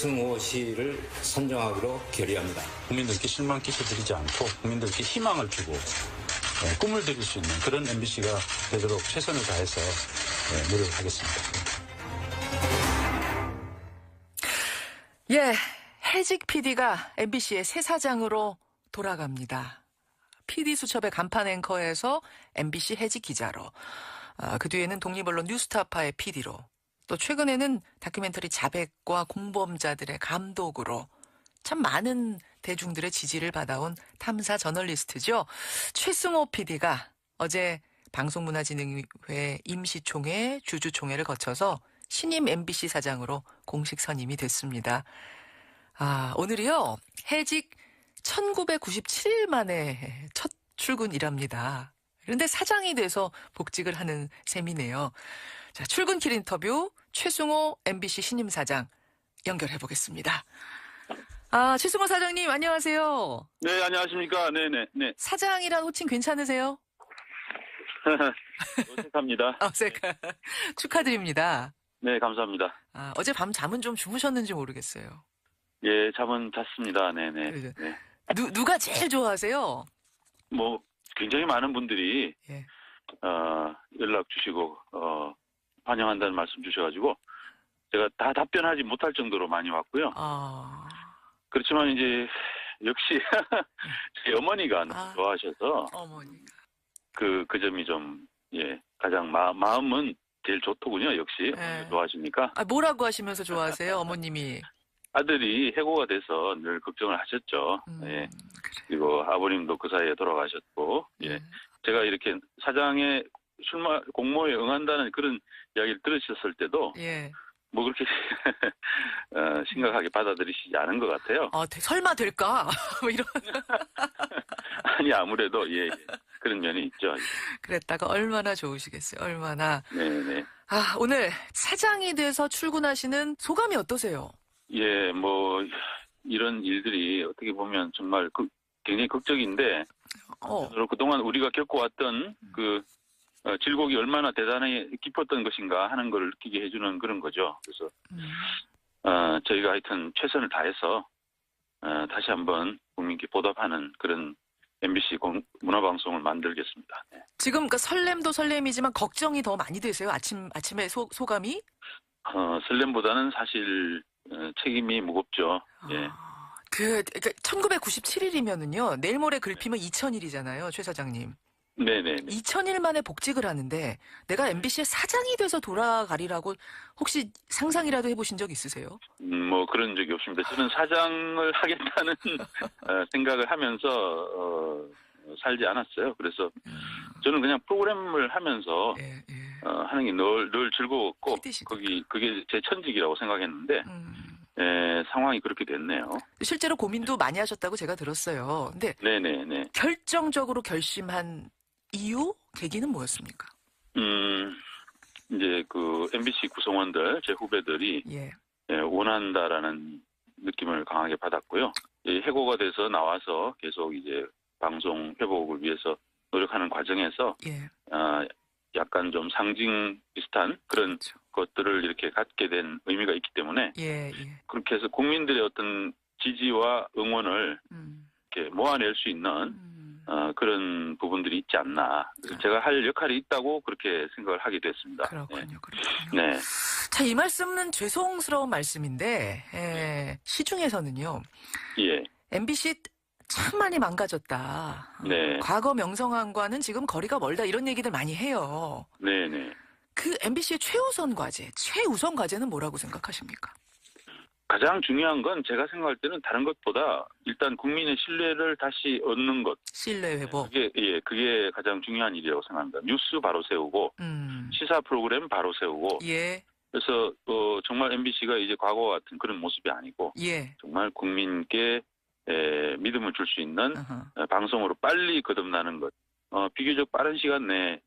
승호 씨를 선정하기로 결의합니다. 국민들께 실망 끼쳐드리지 않고 국민들께 희망을 주고 꿈을 드릴 수 있는 그런 MBC가 되도록 최선을 다해서 노력하겠습니다. 예, 해직 PD가 MBC의 새 사장으로 돌아갑니다. PD 수첩의 간판 앵커에서 MBC 해직 기자로, 그 뒤에는 독립언론 뉴스타파의 PD로, 또 최근에는 다큐멘터리 자백과 공범자들의 감독으로 참 많은 대중들의 지지를 받아온 탐사 저널리스트죠. 최승호 PD가 어제 방송문화진흥회 임시총회, 주주총회를 거쳐서 신임 MBC 사장으로 공식 선임이 됐습니다. 오늘이요, 해직 1997일 만에 첫 출근이랍니다. 그런데 사장이 돼서 복직을 하는 셈이네요. 자, 출근길 인터뷰 최승호 MBC 신임 사장 연결해 보겠습니다. 최승호 사장님 안녕하세요. 네, 안녕하십니까. 네네. 사장이란 호칭 괜찮으세요? 어색합니다. 축하드립니다. 네, 감사합니다. 어제 밤 잠은 좀 주무셨는지 모르겠어요. 예, 잠은 잤습니다. 네네. 네. 누가 제일 좋아하세요? 뭐 굉장히 많은 분들이 예. 연락 주시고 환영한다는 말씀 주셔가지고 제가 다 답변하지 못할 정도로 많이 왔고요. 그렇지만 이제 역시 제 어머니가 너무 좋아하셔서 어머니가 그 점이 좀 가장 마음은 제일 좋더군요. 역시 네. 좋아하시니까. 뭐라고 하시면서 좋아하세요, 어머님이? 아들이 해고가 돼서 늘 걱정을 하셨죠. 예. 그리고 아버님도 그 사이에 돌아가셨고, 예. 제가 이렇게 사장의 공모에 응한다는 그런 이야기를 들으셨을 때도, 예. 뭐 그렇게 심각하게 받아들이시지 않은 것 같아요. 설마 될까? 뭐 이런. 아니, 아무래도, 예. 그런 면이 있죠. 그랬다가 얼마나 좋으시겠어요, 얼마나. 네네. 오늘 사장이 돼서 출근하시는 소감이 어떠세요? 예, 뭐, 이런 일들이 어떻게 보면 정말 굉장히 극적인데, 그동안 우리가 겪어왔던 질곡이 얼마나 대단히 깊었던 것인가 하는 걸 느끼게 해주는 그런 거죠. 그래서, 저희가 하여튼 최선을 다해서, 다시 한번 국민께 보답하는 그런 MBC 문화방송을 만들겠습니다. 네. 지금 그러니까 설렘도 설렘이지만 걱정이 더 많이 되세요? 아침에 소감이? 설렘보다는 사실 책임이 무겁죠. 예. 그러니까 1997일이면은요. 내일 모레 글피면 2000일이잖아요, 최 사장님. 네네. 2000일 만에 복직을 하는데 내가 MBC의 사장이 돼서 돌아가리라고 혹시 상상이라도 해보신 적 있으세요? 뭐 그런 적이 없습니다. 저는 사장을 하겠다는 생각을 하면서 살지 않았어요. 그래서 저는 그냥 프로그램을 하면서 하는 게 늘 즐거웠고 그게 제 천직이라고 생각했는데 상황이 그렇게 됐네요. 실제로 고민도 많이 하셨다고 제가 들었어요. 근데 네네네. 결정적으로 결심한 이유, 계기는 뭐였습니까? 이제 MBC 구성원들, 제 후배들이 원한다라는 느낌을 강하게 받았고요. 해고가 돼서 나와서 계속 이제 방송 회복을 위해서 노력하는 과정에서 약간 좀 상징 비슷한 그런 것들을 이렇게 갖게 된 의미가 있기 때문에 그렇게 해서 국민들의 어떤 지지와 응원을 이렇게 모아낼 수 있는 그런 부분들이 있지 않나. 그래서 제가 할 역할이 있다고 그렇게 생각을 하게 됐습니다. 그렇군요. 네. 자, 이 말씀은 죄송스러운 말씀인데 시중에서는요. MBC 참 많이 망가졌다. 네. 과거 명성황과는 지금 거리가 멀다 이런 얘기들 많이 해요. 네네. 그 MBC의 최우선 과제는 뭐라고 생각하십니까? 가장 중요한 건 제가 생각할 때는 다른 것보다 일단 국민의 신뢰를 다시 얻는 것. 신뢰 회복. 그게 가장 중요한 일이라고 생각합니다. 뉴스 바로 세우고 시사 프로그램 바로 세우고. 그래서 정말 MBC가 이제 과거와 같은 그런 모습이 아니고 정말 국민께 믿음을 줄 수 있는 방송으로 빨리 거듭나는 것. 비교적 빠른 시간 내에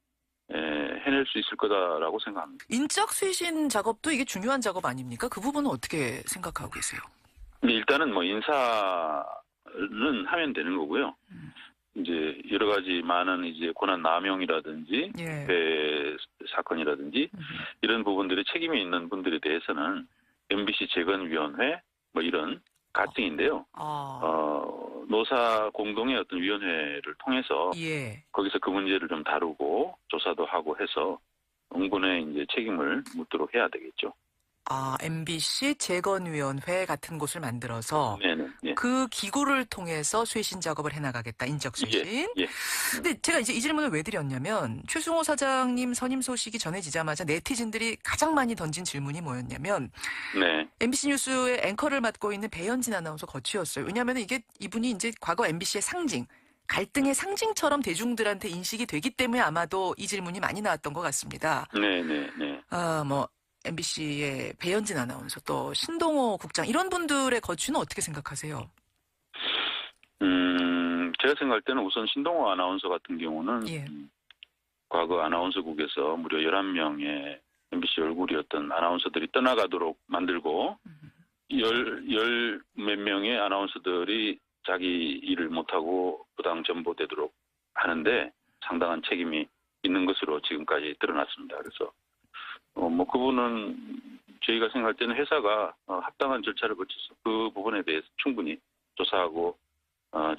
해낼 수 있을 거다라고 생각합니다. 인적 쇄신 작업도 이게 중요한 작업 아닙니까? 그 부분은 어떻게 생각하고 계세요? 일단은 뭐 인사는 하면 되는 거고요. 이제 여러 가지 많은 이제 권한 남용이라든지 배 사건이라든지 이런 부분들이 책임이 있는 분들에 대해서는 MBC 재건위원회 상징인데요. 노사 공동의 어떤 위원회를 통해서 예. 거기서 그 문제를 좀 다루고 조사도 하고 해서 응분의 이제 책임을 묻도록 해야 되겠죠. MBC 재건위원회 같은 곳을 만들어서 네네. 예. 그 기구를 통해서 쇄신 작업을 해나가겠다. 인적 쇄신. 예. 근데 제가 이제 이 질문을 왜 드렸냐면 최승호 사장님 선임 소식이 전해지자마자 네티즌들이 가장 많이 던진 질문이 뭐였냐면 네. MBC 뉴스의 앵커를 맡고 있는 배현진 아나운서 거취였어요. 왜냐하면 이분이 이제 과거 MBC의 상징, 갈등의 상징처럼 대중들한테 인식이 되기 때문에 아마도 이 질문이 많이 나왔던 것 같습니다. 네네. MBC의 배현진 아나운서 또 신동호 국장 이런 분들의 거취는 어떻게 생각하세요? 제가 생각할 때는 우선 신동호 아나운서 같은 경우는 예. 과거 아나운서국에서 무려 11명의 MBC 얼굴이었던 아나운서들이 떠나가도록 만들고 열 몇 명의 아나운서들이 자기 일을 못하고 부당 전보되도록 하는데 상당한 책임이 있는 것으로 지금까지 드러났습니다. 그래서 그분은 저희가 생각할 때는 회사가 합당한 절차를 거쳐서 그 부분에 대해서 충분히 조사하고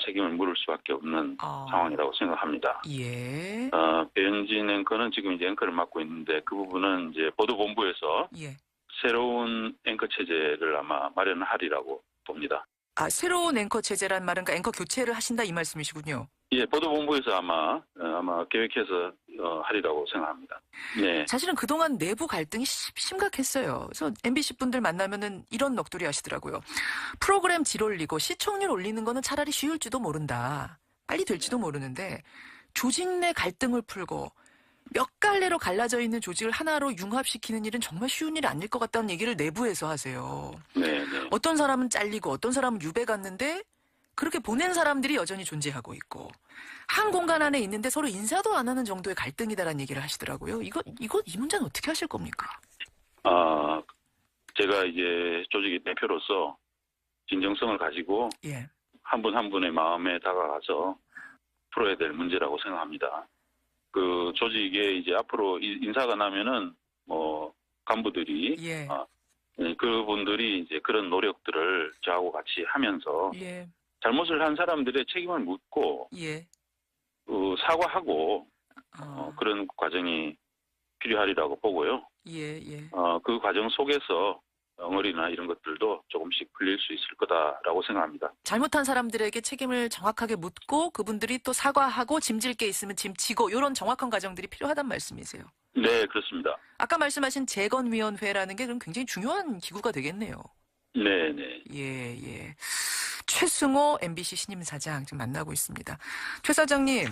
책임을 물을 수밖에 없는 상황이라고 생각합니다. 예. 배현진 앵커는 지금 이제 앵커를 맡고 있는데 그 부분은 이제 보도본부에서 예. 새로운 앵커 체제를 아마 마련하리라고 봅니다. 새로운 앵커 체제란 말은 그러니까 앵커 교체를 하신다 이 말씀이시군요. 예, 보도본부에서 아마 계획해서 하리라고 생각합니다. 네. 사실은 그동안 내부 갈등이 심각했어요. 그래서 MBC 분들 만나면은 이런 넋두리 하시더라고요. 프로그램 질 올리고 시청률 올리는 거는 차라리 쉬울지도 모른다. 빨리 될지도 모르는데 조직 내 갈등을 풀고 몇 갈래로 갈라져 있는 조직을 하나로 융합시키는 일은 정말 쉬운 일이 아닐 것 같다는 얘기를 내부에서 하세요. 네. 어떤 사람은 잘리고 어떤 사람은 유배 갔는데 그렇게 보낸 사람들이 여전히 존재하고 있고 한 공간 안에 있는데 서로 인사도 안 하는 정도의 갈등이다라는 얘기를 하시더라고요. 이 문제는 어떻게 하실 겁니까? 제가 이제 조직의 대표로서 진정성을 가지고 예. 한 분 한 분의 마음에 다가가서 풀어야 될 문제라고 생각합니다. 그 조직에 이제 앞으로 인사가 나면은 간부들이 예. 그분들이 이제 그런 노력들을 저하고 같이 하면서 예. 잘못을 한 사람들의 책임을 묻고 예. 사과하고 그런 과정이 필요하리라고 보고요. 예. 그 과정 속에서 엉어리나 이런 것들도 조금씩 풀릴 수 있을 거다라고 생각합니다. 잘못한 사람들에게 책임을 정확하게 묻고 그분들이 또 사과하고 짐질 게 있으면 짐지고 이런 정확한 과정들이 필요하단 말씀이세요. 네, 그렇습니다. 아까 말씀하신 재건위원회라는 게 그럼 굉장히 중요한 기구가 되겠네요. 네. 예. 최승호 MBC 신임 사장 지금 만나고 있습니다. 최 사장님,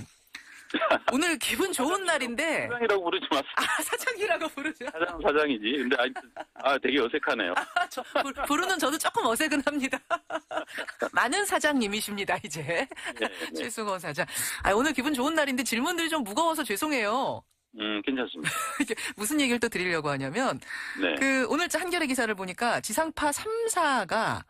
오늘 기분 좋은 날인데. 사장이라고 부르지 마세요. 사장이라고 부르죠. 사장이지. 근데 되게 어색하네요. 부르는 저도 조금 어색은 합니다. 많은 사장님이십니다, 이제. 네. 최승호 사장. 오늘 기분 좋은 날인데 질문들이 좀 무거워서 죄송해요. 괜찮습니다. 무슨 얘기를 또 드리려고 하냐면, 네. 오늘 한겨레 기사를 보니까 지상파 3사가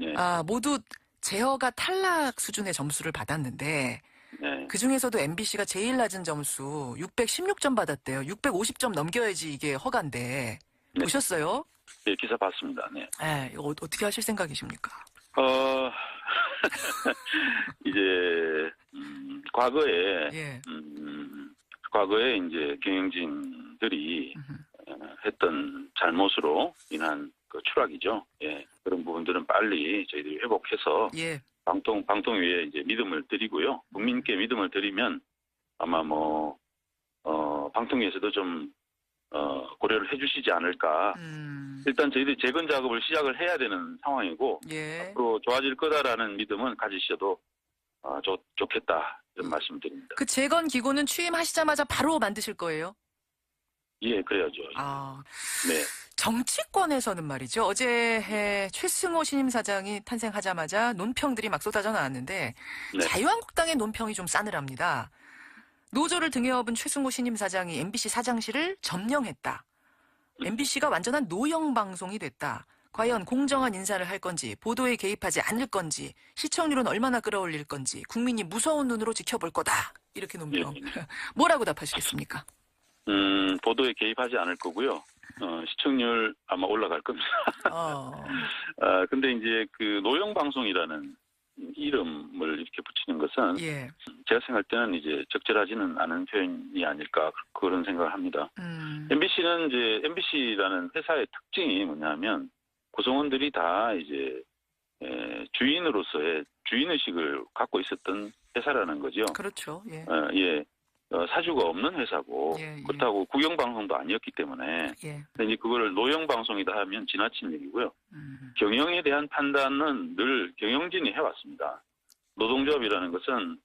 네. 모두 제어가 탈락 수준의 점수를 받았는데, 네. 그 중에서도 MBC가 제일 낮은 점수 616점 받았대요. 650점 넘겨야지 이게 허가인데. 네. 보셨어요? 네, 기사 봤습니다. 네. 이거 어떻게 하실 생각이십니까? 이제 과거에 예. 과거에 이제 경영진들이 했던 잘못으로 인한 그 추락이죠. 예. 그런 부분들은 빨리 저희들이 회복해서 예. 방통위에 이제 믿음을 드리고요. 국민께 믿음을 드리면 아마 방통위에서도 좀 고려를 해주시지 않을까. 일단 저희들이 재건 작업을 시작을 해야 되는 상황이고 예. 앞으로 좋아질 거다라는 믿음은 가지셔도 좋겠다 이런 말씀드립니다. 그 재건 기구는 취임하시자마자 바로 만드실 거예요? 예, 그래야죠. 네. 정치권에서는 말이죠. 어제 최승호 신임 사장이 탄생하자마자 논평들이 막 쏟아져 나왔는데 네. 자유한국당의 논평이 좀 싸늘합니다. 노조를 등에 업은 최승호 신임 사장이 MBC 사장실을 점령했다. MBC가 완전한 노영 방송이 됐다. 과연 공정한 인사를 할 건지, 보도에 개입하지 않을 건지, 시청률은 얼마나 끌어올릴 건지, 국민이 무서운 눈으로 지켜볼 거다. 이렇게 논평. 예. 뭐라고 답하시겠습니까? 보도에 개입하지 않을 거고요. 시청률 아마 올라갈 겁니다. 근데 이제 그 노영방송이라는 이름을 이렇게 붙이는 것은 예. 제가 생각할 때는 이제 적절하지는 않은 표현이 아닐까 그런 생각을 합니다. MBC는 이제 MBC라는 회사의 특징이 뭐냐면 구성원들이 다 이제 주인으로서의 주인의식을 갖고 있었던 회사라는 거죠. 그렇죠. 예. 사주가 없는 회사고 예. 그렇다고 국영방송도 아니었기 때문에 예. 근데 이제 그거를 노영방송이다 하면 지나친 얘기고요. 경영에 대한 판단은 늘 경영진이 해왔습니다. 노동조합이라는 것은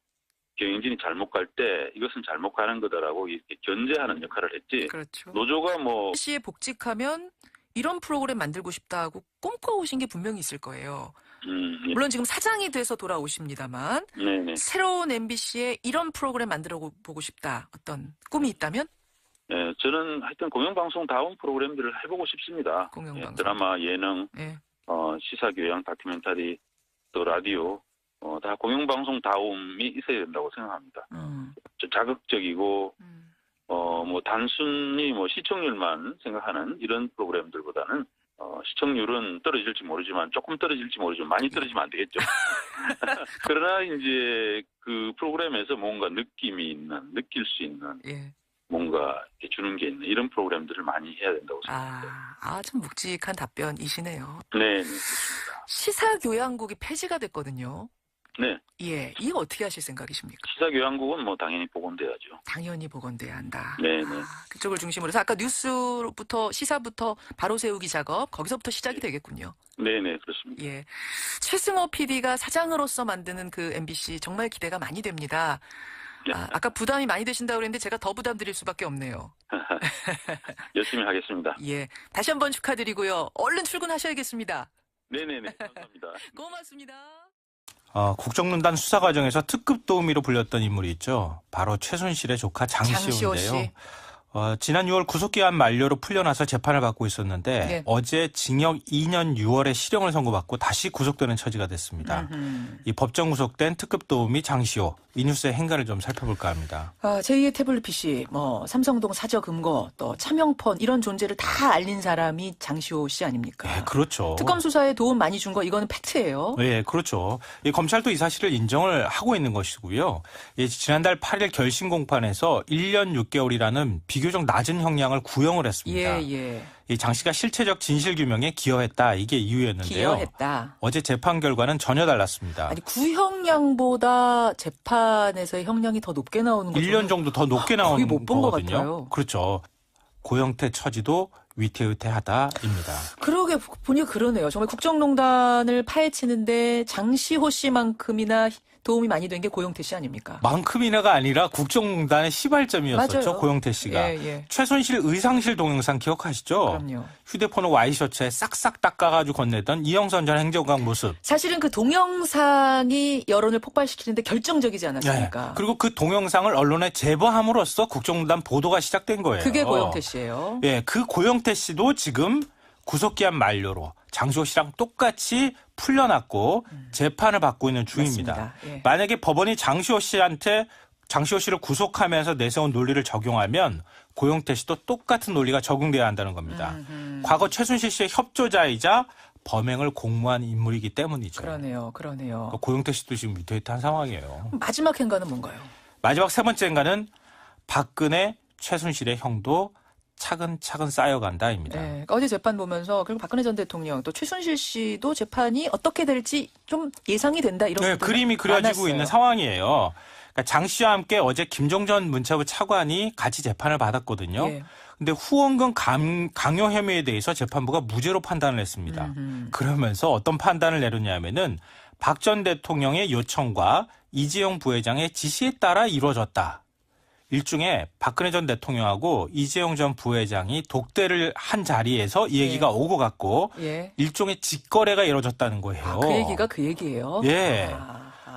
경영진이 잘못 갈 때 이것은 잘못 가는 거다라고 이렇게 견제하는 역할을 했지. 그렇죠. 노조가 뭐 MBC에 복직하면 이런 프로그램 만들고 싶다고 꿈꿔오신 게 분명히 있을 거예요. 예. 물론 지금 사장이 돼서 돌아오십니다만 네네. 새로운 MBC에 이런 프로그램 만들어 보고 싶다. 어떤 꿈이 있다면? 예, 저는 하여튼 공영방송다운 프로그램들을 해보고 싶습니다. 공영방송. 드라마, 예능, 예. 시사교양, 다큐멘터리, 또 라디오 다 공영방송다움이 있어야 된다고 생각합니다. 좀 자극적이고 뭐 단순히 뭐 시청률만 생각하는 이런 프로그램들보다는 시청률은 떨어질지 모르지만 조금 떨어질지 모르지만 많이 떨어지면 안 되겠죠. 그러나 이제 그 프로그램에서 뭔가 느낌이 있는, 느낄 수 있는 예. 뭔가 이렇게 주는 게 있는 이런 프로그램들을 많이 해야 된다고 생각합니다. 좀 묵직한 답변이시네요. 네, 그렇습니다. 시사교양국이 폐지가 됐거든요. 네. 예, 이거 어떻게 하실 생각이십니까? 시사교양국은 뭐 당연히 복원돼야죠. 당연히 복원돼야 한다. 네. 그쪽을 중심으로 해서 아까 뉴스부터 시사부터 바로 세우기 작업 거기서부터 시작이 되겠군요. 네, 그렇습니다. 예, 최승호 PD가 사장으로서 만드는 그 MBC 정말 기대가 많이 됩니다. 네. 아까 부담이 많이 되신다고 그랬는데 제가 더 부담 드릴 수밖에 없네요. 열심히 하겠습니다. 예, 다시 한번 축하드리고요. 얼른 출근하셔야겠습니다. 네, 감사합니다. 고맙습니다. 국정농단 수사 과정에서 특급 도우미로 불렸던 인물이 있죠. 바로 최순실의 조카 장시호인데요. 씨. 지난 6월 구속기한 만료로 풀려나서 재판을 받고 있었는데 네. 어제 징역 2년 6월에 실형을 선고받고 다시 구속되는 처지가 됐습니다. 이 법정 구속된 특급 도우미 장시호, 이 뉴스의 행간을 좀 살펴볼까 합니다. 제2의 태블릿 PC, 삼성동 사저금고, 또 차명폰 이런 존재를 다 알린 사람이 장시호 씨 아닙니까? 네, 그렇죠. 특검 수사에 도움 많이 준 거 이거는 팩트예요. 네, 그렇죠. 검찰도 이 사실을 인정을 하고 있는 것이고요. 지난달 8일 결심 공판에서 1년 6개월이라는 비교적 낮은 형량을 구형을 했습니다. 예. 장 씨가 실체적 진실 규명에 기여했다. 이게 이유였는데요. 기여했다. 어제 재판 결과는 전혀 달랐습니다. 아니 구형량보다 재판에서의 형량이 더 높게 나오는 거죠. 1년 정도 더 높게 나오는 거의 못 본 것 거거든요. 같아요. 그렇죠. 고형태 처지도 위태위태하다입니다. 그러게 보니 그러네요. 정말 국정농단을 파헤치는데 장시호 씨만큼이나 도움이 많이 된 게 고영태 씨 아닙니까? 만큼이나가 아니라 국정농단의 시발점이었었죠. 맞아요. 고영태 씨가. 예. 최순실 의상실 동영상 기억하시죠? 그럼요. 휴대폰을 와이셔츠에 싹싹 닦아가지고 건네던 이영선 전 행정관 모습. 사실은 그 동영상이 여론을 폭발시키는데 결정적이지 않았습니까? 네. 그리고 그 동영상을 언론에 제보함으로써 국정농단 보도가 시작된 거예요. 그게 고영태 씨예요. 예, 그 고영태 씨도 지금 구속기한 만료로 장시호 씨랑 똑같이 풀려났고 재판을 받고 있는 중입니다. 예. 만약에 법원이 장시호 씨를 구속하면서 내세운 논리를 적용하면 고영태 씨도 똑같은 논리가 적용돼야 한다는 겁니다. 과거 최순실 씨의 협조자이자 범행을 공모한 인물이기 때문이죠. 그러네요. 그러니까 고영태 씨도 지금 위태위태한 상황이에요. 마지막 행간은 뭔가요? 마지막 세 번째 행간은 박근혜, 최순실의 형도 차근차근 쌓여간다입니다. 네, 어제 재판 보면서 그리고 박근혜 전 대통령 또 최순실 씨도 재판이 어떻게 될지 좀 예상이 된다 이런 네, 그림이 그려지고 많았어요. 있는 상황이에요. 그러니까 장 씨와 함께 어제 김종전 문체부 차관이 같이 재판을 받았거든요. 예. 근데 후원금 강요 혐의에 대해서 재판부가 무죄로 판단을 했습니다. 그러면서 어떤 판단을 내렸냐면은 박 전 대통령의 요청과 이재용 부회장의 지시에 따라 이루어졌다. 일종의 박근혜 전 대통령하고 이재용 전 부회장이 독대를 한 자리에서 이 얘기가 오고 갔고 일종의 직거래가 이루어졌다는 거예요. 그 얘기가 그 얘기예요? 예.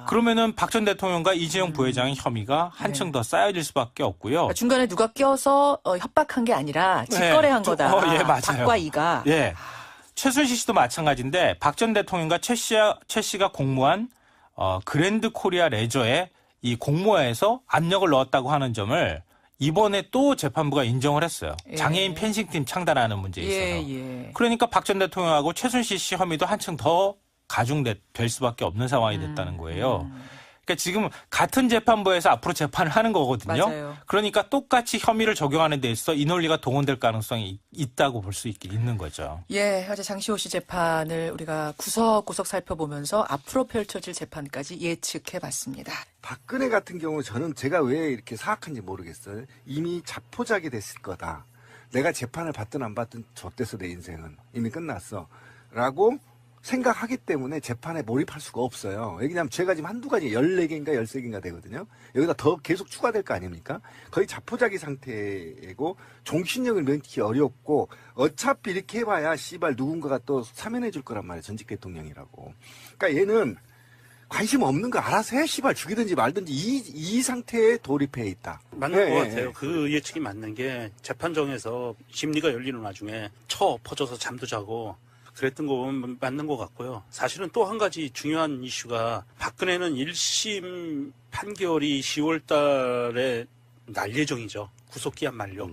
그러면은 박 전 대통령과 이재용 부회장의 혐의가 한층 더 쌓여질 수밖에 없고요. 그러니까 중간에 누가 껴서 협박한 게 아니라 직거래한 거다. 예, 맞아요. 박과 이가. 예. 최순실 씨도 마찬가지인데 박 전 대통령과 최 씨가 공모한 그랜드 코리아 레저에 이 공모에서 압력을 넣었다고 하는 점을 이번에 또 재판부가 인정을 했어요. 예. 장애인 펜싱팀 창단하는 문제에 있어서. 예. 그러니까 박 전 대통령하고 최순실 씨 혐의도 한층 더 가중될 수밖에 없는 상황이 됐다는 거예요. 그러니까 지금 같은 재판부에서 앞으로 재판을 하는 거거든요. 맞아요. 그러니까 똑같이 혐의를 적용하는 데 있어 이 논리가 동원될 가능성이 있다고 볼 수 있는 거죠. 예, 어제 장시호 씨 재판을 우리가 구석구석 살펴보면서 앞으로 펼쳐질 재판까지 예측해봤습니다. 박근혜 같은 경우 저는 제가 왜 이렇게 사악한지 모르겠어요. 이미 자포자기 됐을 거다. 내가 재판을 받든 안 받든 좆됐어 내 인생은. 이미 끝났어. 라고 생각하기 때문에 재판에 몰입할 수가 없어요. 왜냐하면 죄가 지금 한두 가지 14개인가 13개인가 되거든요. 여기다 더 계속 추가될 거 아닙니까? 거의 자포자기 상태이고 종신력을 면키 어렵고 어차피 이렇게 해봐야 씨발 누군가가 또 사면해 줄 거란 말이에요. 전직 대통령이라고. 그러니까 얘는 관심 없는 거 알아서 해. 씨발 죽이든지 말든지 이 상태에 돌입해 있다. 맞는 것 같아요. 그 예측이 맞는 게 재판정에서 심리가 열리는 와중에 퍼져서 잠도 자고 그랬던 거 보면 맞는 것 같고요. 사실은 또 한 가지 중요한 이슈가 박근혜는 1심 판결이 10월 달에 날 예정이죠. 구속기한 만료.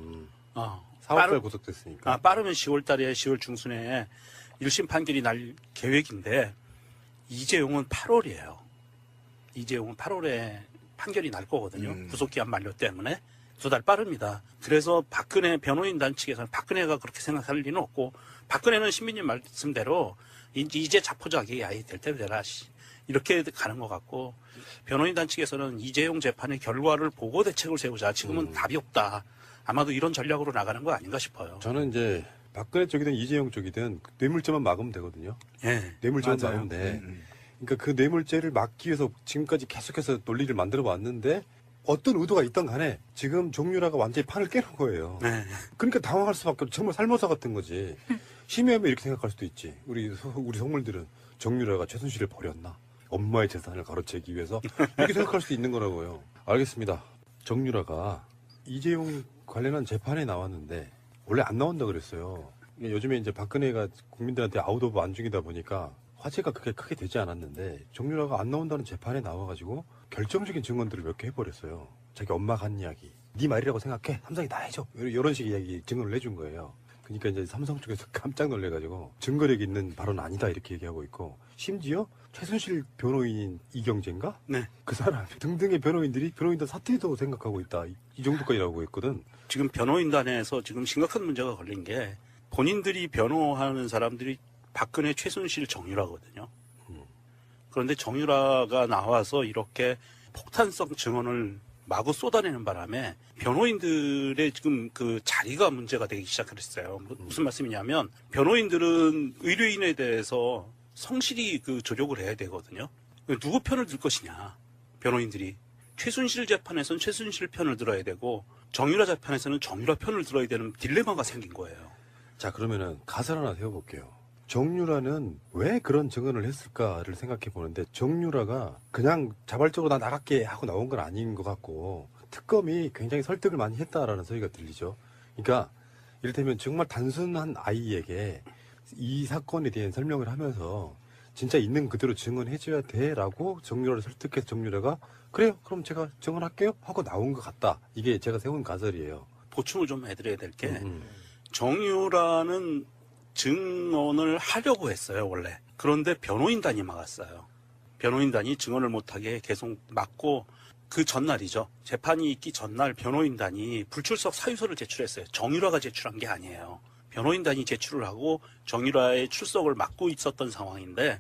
4월달 구속됐으니까. 빠르면 10월 달에 10월 중순에 1심 판결이 날 계획인데 이재용은 8월이에요. 이재용은 8월에 판결이 날 거거든요. 구속기한 만료 때문에. 2달 빠릅니다. 그래서 박근혜 변호인 단 측에서는 박근혜가 그렇게 생각할 리는 없고 박근혜는 신민님 말씀대로 이제 자포자기 아예 될 대로 되라 이렇게 가는 것 같고 변호인 단 측에서는 이재용 재판의 결과를 보고 대책을 세우자. 지금은 답이 없다. 아마도 이런 전략으로 나가는 거 아닌가 싶어요. 저는 이제 박근혜 쪽이든 이재용 쪽이든 뇌물죄만 막으면 되거든요. 네. 뇌물죄만 막으면 돼. 그러니까 그 뇌물죄를 막기 위해서 지금까지 계속해서 논리를 만들어 왔는데 어떤 의도가 있던 간에 지금 정유라가 완전히 판을 깨는 거예요. 네. 그러니까 당황할 수밖에 없죠. 정말 살모사 같은 거지. 심의하면 이렇게 생각할 수도 있지. 우리 속물들은 정유라가 최순실을 버렸나? 엄마의 재산을 가로채기 위해서 이렇게 생각할 수도 있는 거라고요. 알겠습니다. 정유라가 이재용 관련한 재판에 나왔는데 원래 안 나온다 그랬어요. 요즘에 이제 박근혜가 국민들한테 아웃 오브 안중이다 보니까 화제가 그렇게 크게 되지 않았는데 정유라가 안 나온다는 재판에 나와가지고 결정적인 증언들을 몇 개 해버렸어요. 자기 엄마가 한 이야기. 네 말이라고 생각해. 삼성이 다 해줘. 이런 식의 이야기 증언을 해준 거예요. 그러니까 이제 삼성 쪽에서 깜짝 놀래가지고 증거력 있는 발언 아니다 이렇게 얘기하고 있고 심지어 최순실 변호인 이경재인가? 네. 그 사람 등등의 변호인들 사퇴도 생각하고 있다. 이 정도까지 나오고 있거든. 지금 변호인단에서 지금 심각한 문제가 걸린 게 본인들이 변호하는 사람들이 박근혜, 최순실, 정유라거든요. 그런데 정유라가 나와서 이렇게 폭탄성 증언을 마구 쏟아내는 바람에 변호인들의 지금 그 자리가 문제가 되기 시작했어요. 무슨 말씀이냐면 변호인들은 의뢰인에 대해서 성실히 그 조력을 해야 되거든요. 누구 편을 들 것이냐. 변호인들이. 최순실 재판에서는 최순실 편을 들어야 되고 정유라 재판에서는 정유라 편을 들어야 되는 딜레마가 생긴 거예요. 자, 그러면은 가설 하나 세워볼게요. 정유라는 왜 그런 증언을 했을까를 생각해 보는데 정유라가 그냥 자발적으로 나 나갈게 하고 나온 건 아닌 것 같고 특검이 굉장히 설득을 많이 했다라는 소리가 들리죠. 그러니까 이를테면 정말 단순한 아이에게 이 사건에 대한 설명을 하면서 진짜 있는 그대로 증언해줘야 돼라고 정유라를 설득해서 정유라가 그래요 그럼 제가 증언할게요 하고 나온 것 같다. 이게 제가 세운 가설이에요. 보충을 좀 해드려야 될 게 정유라는 증언을 하려고 했어요, 원래. 그런데 변호인단이 막았어요. 변호인단이 증언을 못하게 계속 막고 그 전날이죠. 재판이 있기 전날 변호인단이 불출석 사유서를 제출했어요. 정유라가 제출한 게 아니에요. 변호인단이 제출을 하고 정유라의 출석을 막고 있었던 상황인데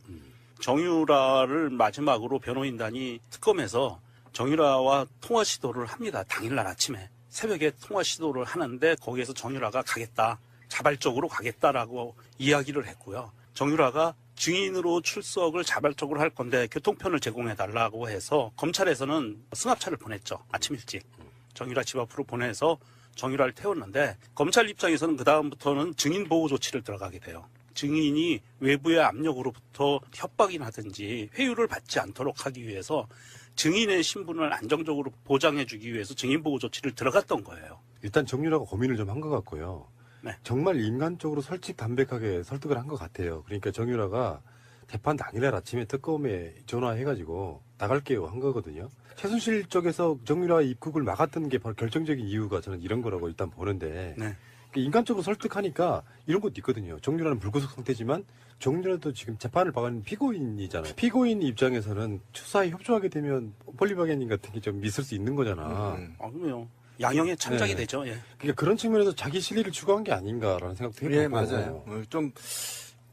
정유라를 마지막으로 변호인단이 특검에서 정유라와 통화 시도를 합니다. 당일날 아침에. 새벽에 통화 시도를 하는데 거기에서 정유라가 가겠다. 자발적으로 가겠다라고 이야기를 했고요. 정유라가 증인으로 출석을 자발적으로 할 건데 교통편을 제공해달라고 해서 검찰에서는 승합차를 보냈죠. 아침 일찍. 정유라 집 앞으로 보내서 정유라를 태웠는데 검찰 입장에서는 그다음부터는 증인 보호 조치를 들어가게 돼요. 증인이 외부의 압력으로부터 협박이라든지 회유를 받지 않도록 하기 위해서 증인의 신분을 안정적으로 보장해주기 위해서 증인 보호 조치를 들어갔던 거예요. 일단 정유라가 고민을 좀 한 것 같고요. 네. 정말 인간적으로 담백하게 설득을 한 것 같아요. 그러니까 정유라가 재판 당일날 아침에 특검에 전화해가지고 나갈게요 한 거거든요. 최순실 쪽에서 정유라 입국을 막았던 게 바로 결정적인 이유가 저는 이런 거라고 일단 보는데 네. 인간적으로 설득하니까 이런 것도 있거든요. 정유라는 불구속 상태지만 정유라도 지금 재판을 받는 피고인이잖아요. 피고인 입장에서는 수사에 협조하게 되면 폴리바게닝 같은 게 좀 있을 수 있는 거잖아. 그럼요. 양형의 창작이 네. 되죠. 예. 그러니까 그런 측면에서 자기 실리를 추구한 게 아닌가라는 생각도 해보고. 예, 맞아요.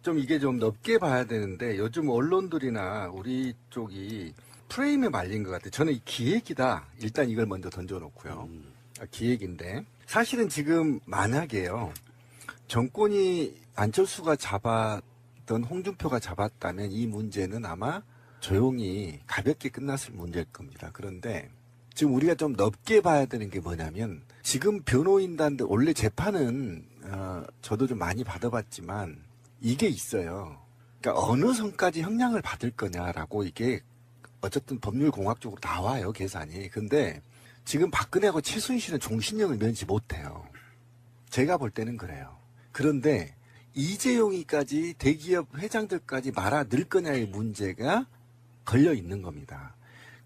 좀 이게 좀 넓게 봐야 되는데 요즘 언론들이나 우리 쪽이 프레임에 말린 것 같아요. 저는 이 기획이다. 일단 이걸 먼저 던져놓고요. 기획인데 사실은 지금 만약에요. 정권이 안철수가 잡았던 홍준표가 잡았다면 이 문제는 아마 조용히 가볍게 끝났을 문제일 겁니다. 그런데 지금 우리가 좀 넓게 봐야 되는 게 뭐냐면 지금 변호인단들 원래 재판은 저도 좀 많이 받아봤지만 이게 있어요. 그러니까 어느 선까지 형량을 받을 거냐라고 이게 어쨌든 법률공학적으로 나와요, 계산이. 근데 지금 박근혜하고 최순실은 종신형을 면치 못해요. 제가 볼 때는 그래요. 그런데 이재용이까지 대기업 회장들까지 말아 늘 거냐의 문제가 걸려 있는 겁니다.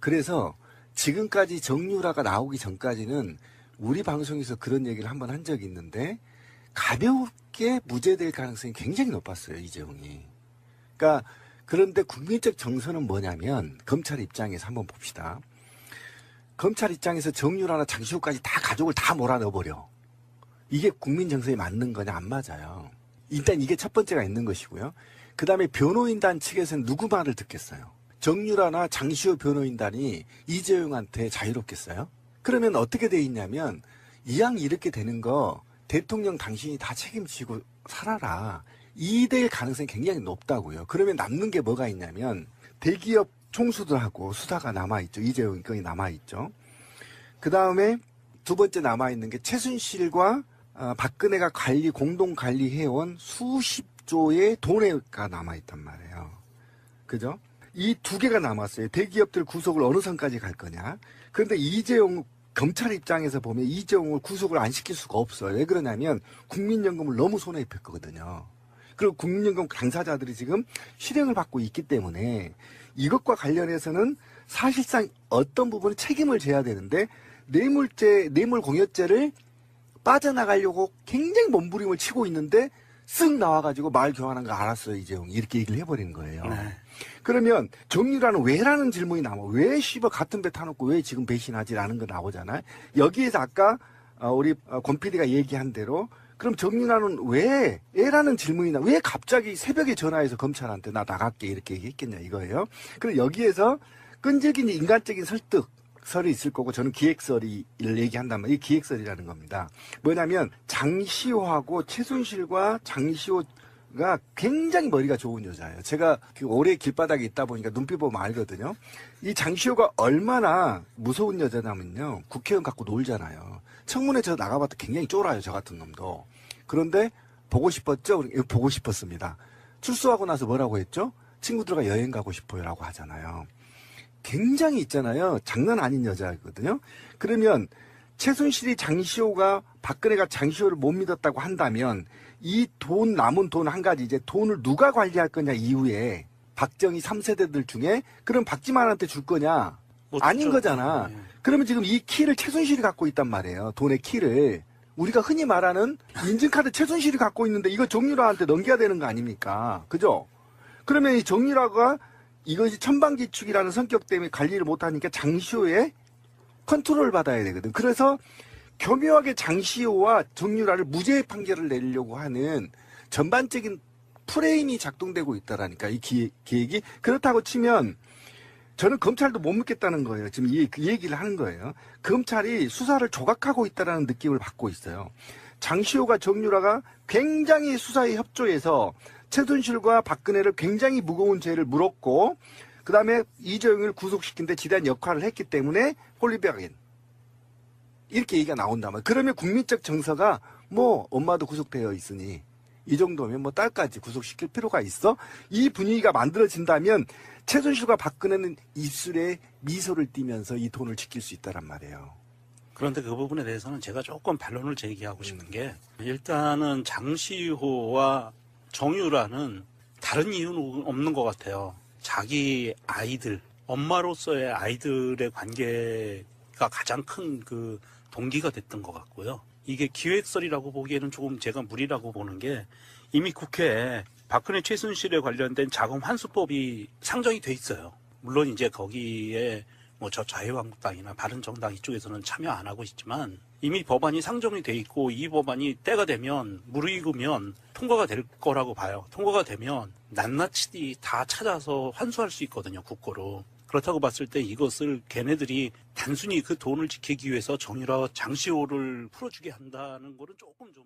그래서 지금까지 정유라가 나오기 전까지는 우리 방송에서 그런 얘기를 한번 한 적이 있는데 가볍게 무죄될 가능성이 굉장히 높았어요, 이재용이. 그러니까 그런데 국민적 정서는 뭐냐면 검찰 입장에서 한번 봅시다. 검찰 입장에서 정유라나 장시호까지 다 가족을 다 몰아넣어버려. 이게 국민 정서에 맞는 거냐? 안 맞아요. 일단 이게 첫 번째가 있는 것이고요. 그 다음에 변호인단 측에서는 누구 말을 듣겠어요? 정유라나 장시호 변호인단이 이재용한테 자유롭겠어요? 그러면 어떻게 돼 있냐면 이왕 이렇게 되는 거 대통령 당신이 다 책임지고 살아라. 이 될 가능성이 굉장히 높다고요. 그러면 남는 게 뭐가 있냐면 대기업 총수들하고 수사가 남아있죠. 이재용 건이 남아있죠. 그 다음에 두 번째 남아있는 게 최순실과 박근혜가 공동 관리해온 수십조의 돈가 남아있단 말이에요. 그죠? 이 두 개가 남았어요. 대기업들 구속을 어느 선까지 갈 거냐. 그런데 이재용 검찰 입장에서 보면 이재용을 구속을 안 시킬 수가 없어요. 왜 그러냐면 국민연금을 너무 손에 폈거든요. 그리고 국민연금 당사자들이 지금 실형을 받고 있기 때문에 이것과 관련해서는 사실상 어떤 부분은 책임을 져야 되는데 뇌물공여죄를 빠져나가려고 굉장히 몸부림을 치고 있는데 쓱 나와가지고 말 교환한 거 알았어요, 이재용이. 이렇게 얘기를 해버린 거예요. 네. 그러면 정유라는 왜라는 질문이 나와. 왜 씨발 같은 배 타놓고 왜 지금 배신하지라는 거 나오잖아요. 여기에서 아까 우리 권 PD가 얘기한 대로 그럼 정유라는 왜 애라는 질문이 나. 왜 갑자기 새벽에 전화해서 검찰한테 나 나갈게 이렇게 얘기했겠냐 이거예요. 그럼 여기에서 끈질긴 인간적인 설득설이 있을 거고 저는 기획설을 얘기한다면 이 기획설이라는 겁니다. 뭐냐면 장시호하고 최순실과 장시호가 굉장히 머리가 좋은 여자예요. 제가 오래 길바닥에 있다 보니까 눈빛 보면 알거든요. 이 장시호가 얼마나 무서운 여자냐면요. 국회의원 갖고 놀잖아요. 청문회 저 나가봤다 굉장히 쫄아요. 저 같은 놈도. 그런데 보고 싶었죠? 보고 싶었습니다. 출소하고 나서 뭐라고 했죠? 친구들과 여행 가고 싶어요 라고 하잖아요. 굉장히 있잖아요. 장난 아닌 여자거든요. 그러면 최순실이 장시호가 박근혜가 장시호를 못 믿었다고 한다면 이 남은 돈 한 가지 이제 돈을 누가 관리할 거냐 이후에 박정희 3세대들 중에 그럼 박지만한테 줄 거냐? 아닌 거잖아. 그러면 지금 이 키를 최순실이 갖고 있단 말이에요. 돈의 키를. 우리가 흔히 말하는 인증카드 최순실이 갖고 있는데 이거 정유라한테 넘겨야 되는 거 아닙니까? 그죠? 그러면 이 정유라가 이것이 천방지축이라는 성격 때문에 관리를 못하니까 장시호의 컨트롤을 받아야 되거든. 그래서 교묘하게 장시호와 정유라를 무죄 판결을 내리려고 하는 전반적인 프레임이 작동되고 있다라니까 이 기획이. 그렇다고 치면 저는 검찰도 못 믿겠다는 거예요. 지금 이 얘기를 하는 거예요. 검찰이 수사를 조각하고 있다는 느낌을 받고 있어요. 장시호가 정유라가 굉장히 수사에 협조해서 최순실과 박근혜를 굉장히 무거운 죄를 물었고 그 다음에 이재용을 구속시킨 데 지대한 역할을 했기 때문에 폴리베겐 이렇게 얘기가 나온다면 그러면 국민적 정서가 뭐 엄마도 구속되어 있으니 이 정도면 뭐 딸까지 구속시킬 필요가 있어? 이 분위기가 만들어진다면 최순실과 박근혜는 입술에 미소를 띠면서 이 돈을 지킬 수 있다란 말이에요. 그런데 그 부분에 대해서는 제가 조금 반론을 제기하고 싶은 게 일단은 장시호와 정유라는 다른 이유는 없는 것 같아요. 자기 아이들, 엄마로서의 아이들의 관계가 가장 큰 그 동기가 됐던 것 같고요. 이게 기획설이라고 보기에는 조금 제가 무리라고 보는 게 이미 국회에 박근혜 최순실에 관련된 자금 환수법이 상정이 돼 있어요. 물론 이제 거기에 뭐 저 자유한국당이나 바른정당 이쪽에서는 참여 안 하고 있지만 이미 법안이 상정이 돼 있고 이 법안이 때가 되면 무르익으면 통과가 될 거라고 봐요. 통과가 되면 낱낱이 다 찾아서 환수할 수 있거든요, 국고로. 그렇다고 봤을 때 이것을 걔네들이 단순히 그 돈을 지키기 위해서 정유라 장시호를 풀어주게 한다는 거는 조금 좀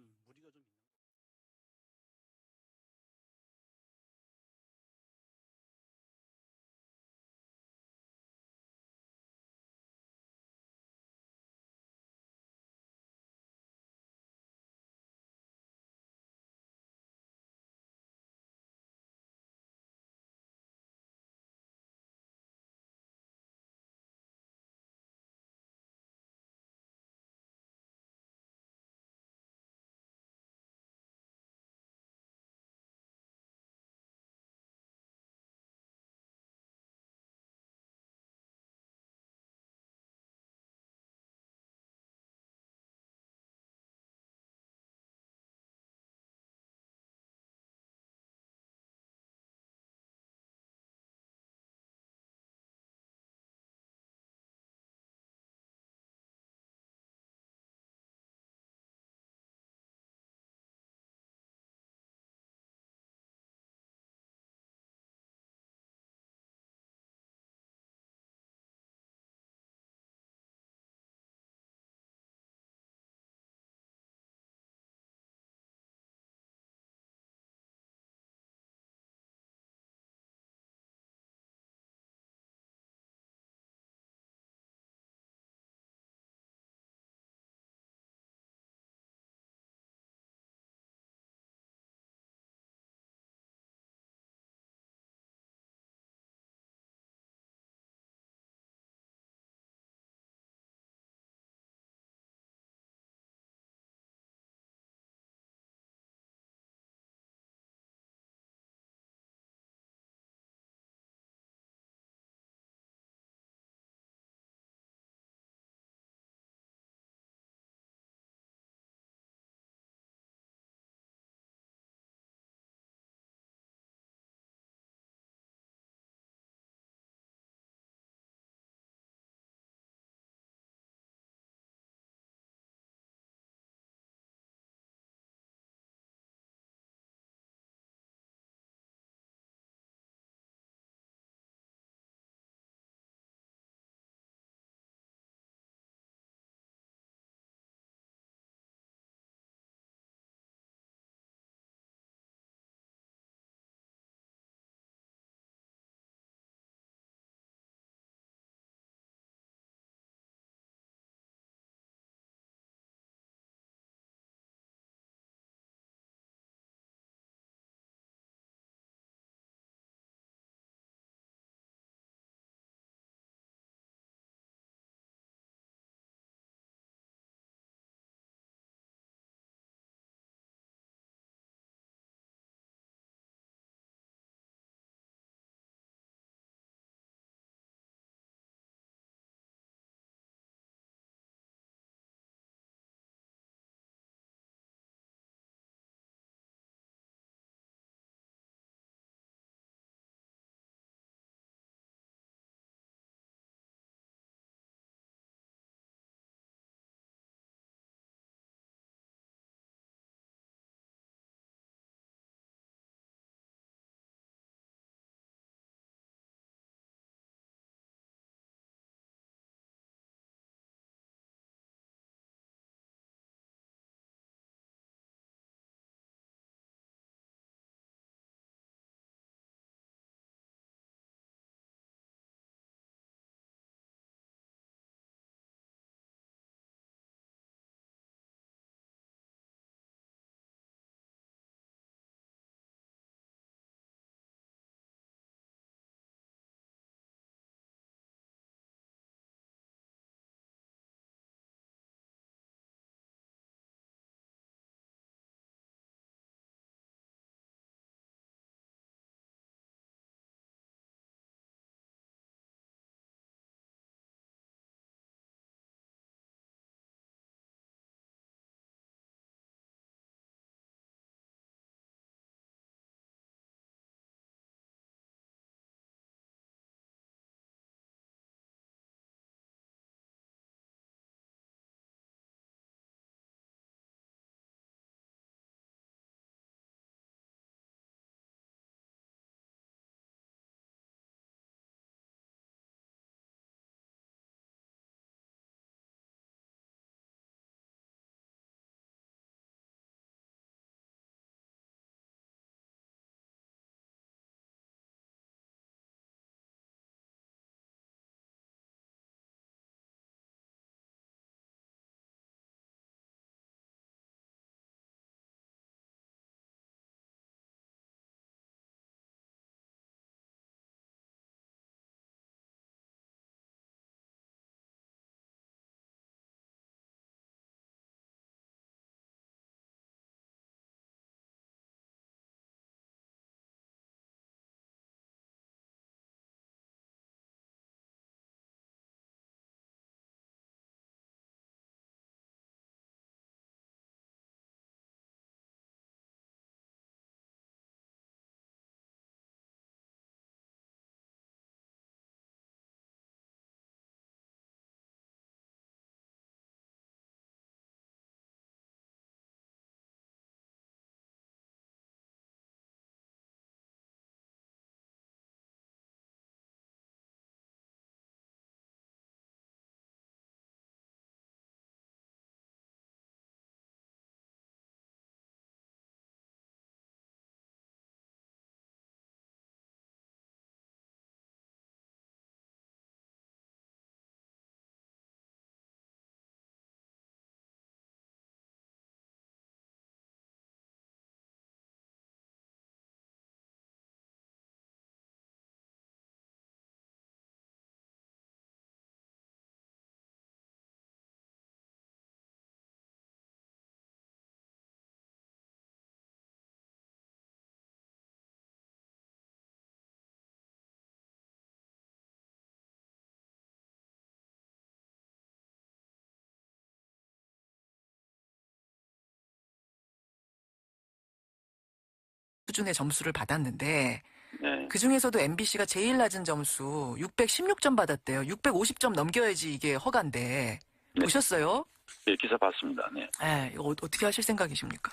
수준의 점수를 받았는데 네. 그중에서도 MBC가 제일 낮은 점수 616점 받았대요. 650점 넘겨야지 이게 허가인데. 네. 보셨어요? 예, 기사 봤습니다. 네. 이거 어떻게 하실 생각이십니까?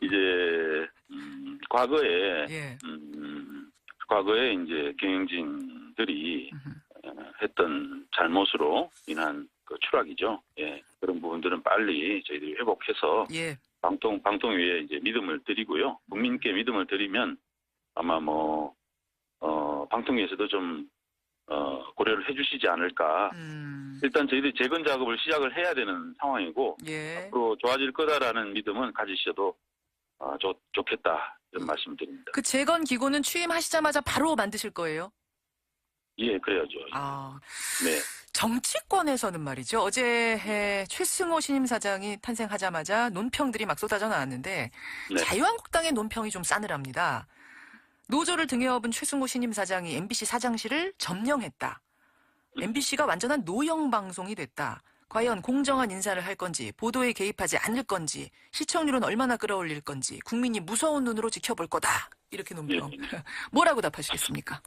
이제 과거에 예. 과거에 이제 경영진들이 했던 잘못으로 인한 그 추락이죠. 예. 그런 부분들은 빨리 저희들이 회복해서 예. 방통위에 이제 믿음을 드리고요. 국민께 믿음을 드리면 아마 방통위에서도 좀 고려를 해주시지 않을까. 일단 저희들이 재건 작업을 시작을 해야 되는 상황이고 예. 앞으로 좋아질 거다라는 믿음은 가지셔도 좋겠다 이런 말씀드립니다. 그 재건 기구는 취임하시자마자 바로 만드실 거예요? 예, 그래야죠. 네. 정치권에서는 말이죠. 어제 최승호 신임 사장이 탄생하자마자 논평들이 막 쏟아져 나왔는데 네. 자유한국당의 논평이 좀 싸늘합니다. 노조를 등에 업은 최승호 신임 사장이 MBC 사장실을 점령했다. MBC가 완전한 노영 방송이 됐다. 과연 공정한 인사를 할 건지, 보도에 개입하지 않을 건지, 시청률은 얼마나 끌어올릴 건지, 국민이 무서운 눈으로 지켜볼 거다. 이렇게 논평. 예. 뭐라고 답하시겠습니까?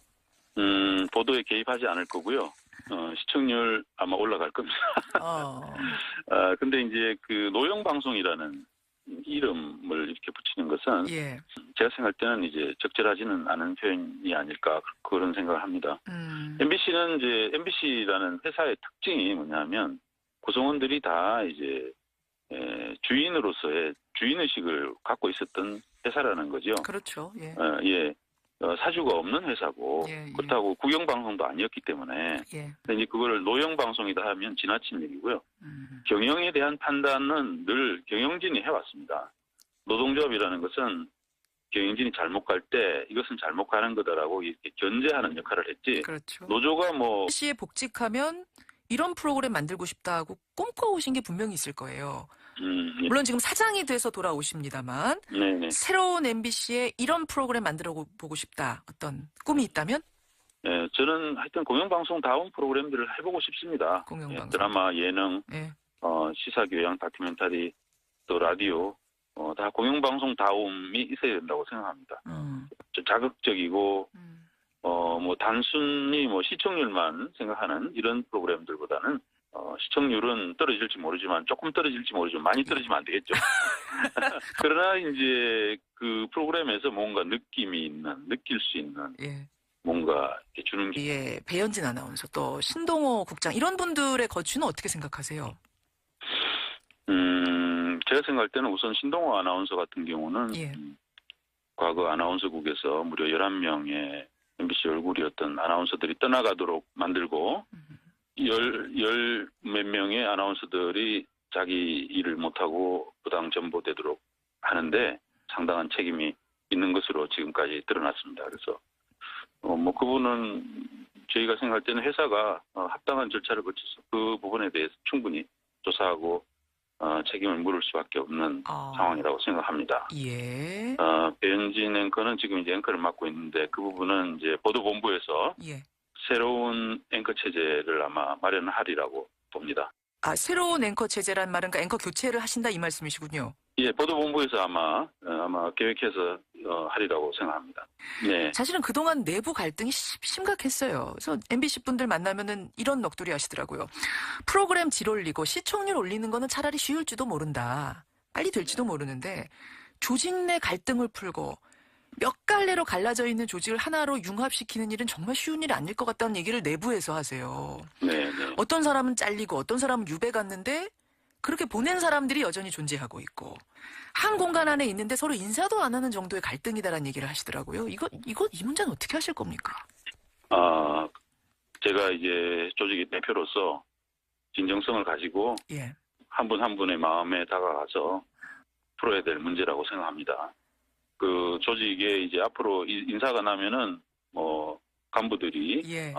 보도에 개입하지 않을 거고요. 시청률 아마 올라갈 겁니다. 근데 이제 그 노영 방송이라는 이름을 이렇게 붙이는 것은 예. 제가 생각할 때는 이제 적절하지는 않은 표현이 아닐까 그런 생각을 합니다. MBC는 이제 MBC라는 회사의 특징이 뭐냐면 구성원들이 다 이제 주인으로서의 주인의식을 갖고 있었던 회사라는 거죠. 그렇죠. 예. 예. 사주가 없는 회사고 예. 그렇다고 국영방송도 아니었기 때문에 예. 근데 이제 그거를 노영방송이다 하면 지나친 얘기고요. 경영에 대한 판단은 늘 경영진이 해왔습니다. 노동조합이라는 것은 경영진이 잘못 갈 때 이것은 잘못 가는 거다라고 이렇게 견제하는 역할을 했지. 그렇죠. 노조가 MBC에 복직하면 이런 프로그램 만들고 싶다고 꿈꿔오신 게 분명히 있을 거예요. 예. 물론 지금 사장이 돼서 돌아오십니다만 네네. 새로운 MBC에 이런 프로그램 만들어 보고 싶다. 어떤 꿈이 있다면? 예, 저는 하여튼 공영방송다운 프로그램들을 해보고 싶습니다. 공영방송. 예, 드라마, 예능, 예. 시사교양, 다큐멘터리, 또 라디오, 다 공영방송다움이 있어야 된다고 생각합니다. 좀 자극적이고, 단순히 시청률만 생각하는 이런 프로그램들보다는 시청률은 떨어질지 모르지만 조금 떨어질지 모르지만 많이 떨어지면 안 되겠죠. 그러나 이제 그 프로그램에서 뭔가 느낌이 있는, 느낄 수 있는 예. 뭔가 이렇게 주는 게. 예, 배현진 아나운서 또 신동호 국장 이런 분들의 거취는 어떻게 생각하세요? 제가 생각할 때는 우선 신동호 아나운서 같은 경우는 예. 과거 아나운서국에서 무려 11명의 MBC 얼굴이었던 아나운서들이 떠나가도록 만들고 열 몇 명의 아나운서들이 자기 일을 못하고 부당 전보되도록 하는데 상당한 책임이 있는 것으로 지금까지 드러났습니다. 그래서 그분은 저희가 생각할 때는 회사가 합당한 절차를 거쳐서 그 부분에 대해서 충분히 조사하고 책임을 물을 수밖에 없는 상황이라고 생각합니다. 예. 배현진 앵커는 지금 이제 앵커를 맡고 있는데 그 부분은 이제 보도본부에서 예. 새로운 앵커 체제를 아마 마련하리라고 봅니다. 새로운 앵커 체제란 말은 앵커 교체를 하신다 이 말씀이시군요. 예, 보도본부에서 아마 계획해서 하리라고 생각합니다. 네. 사실은 그동안 내부 갈등이 심각했어요. 그래서 MBC 분들 만나면은 이런 넋두리 하시더라고요. 프로그램 질 올리고 시청률 올리는 거는 차라리 쉬울지도 모른다. 빨리 될지도 모르는데 조직 내 갈등을 풀고 몇 갈래로 갈라져 있는 조직을 하나로 융합시키는 일은 정말 쉬운 일이 아닐 것 같다는 얘기를 내부에서 하세요. 네, 네. 어떤 사람은 잘리고 어떤 사람은 유배 갔는데 그렇게 보낸 사람들이 여전히 존재하고 있고 한 공간 안에 있는데 서로 인사도 안 하는 정도의 갈등이다라는 얘기를 하시더라고요. 이 문제는 어떻게 하실 겁니까? 제가 이제 조직의 대표로서 진정성을 가지고 예. 한 분 한 분의 마음에 다가가서 풀어야 될 문제라고 생각합니다. 그 조직에 이제 앞으로 인사가 나면은 간부들이 예.